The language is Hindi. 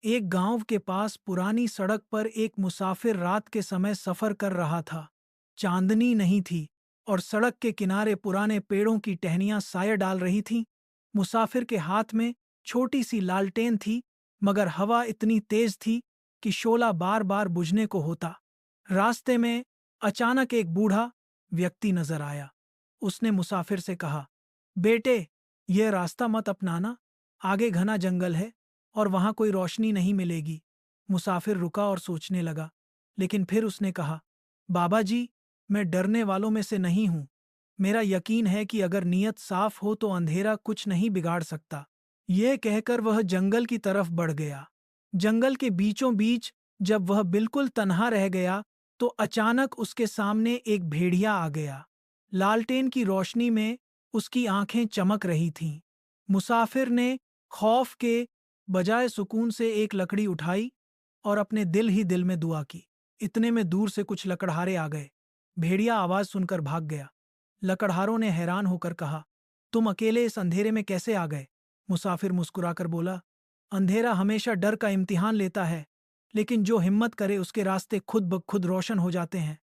एक गांव के पास पुरानी सड़क पर एक मुसाफिर रात के समय सफर कर रहा था। चांदनी नहीं थी और सड़क के किनारे पुराने पेड़ों की टहनियां साया डाल रही थीं। मुसाफिर के हाथ में छोटी सी लालटेन थी, मगर हवा इतनी तेज थी कि शोला बार बार बुझने को होता। रास्ते में अचानक एक बूढ़ा व्यक्ति नजर आया। उसने मुसाफिर से कहा, बेटे, यह रास्ता मत अपनाना। आगे घना जंगल है और वहां कोई रोशनी नहीं मिलेगी। मुसाफिर रुका और सोचने लगा, लेकिन फिर उसने कहा, बाबा जी, मैं डरने वालों में से नहीं हूं। मेरा यकीन है कि अगर नीयत साफ हो तो अंधेरा कुछ नहीं बिगाड़ सकता। यह कहकर वह जंगल की तरफ बढ़ गया। जंगल के बीचों बीच जब वह बिल्कुल तन्हा रह गया, तो अचानक उसके सामने एक भेड़िया आ गया। लालटेन की रोशनी में उसकी आंखें चमक रही थीं। मुसाफिर ने खौफ के बजाय सुकून से एक लकड़ी उठाई और अपने दिल ही दिल में दुआ की। इतने में दूर से कुछ लकड़हारे आ गए। भेड़िया आवाज सुनकर भाग गया। लकड़हारों ने हैरान होकर कहा, तुम अकेले इस अंधेरे में कैसे आ गए? मुसाफिर मुस्कुराकर बोला, अंधेरा हमेशा डर का इम्तिहान लेता है, लेकिन जो हिम्मत करे उसके रास्ते खुद ब खुद रोशन हो जाते हैं।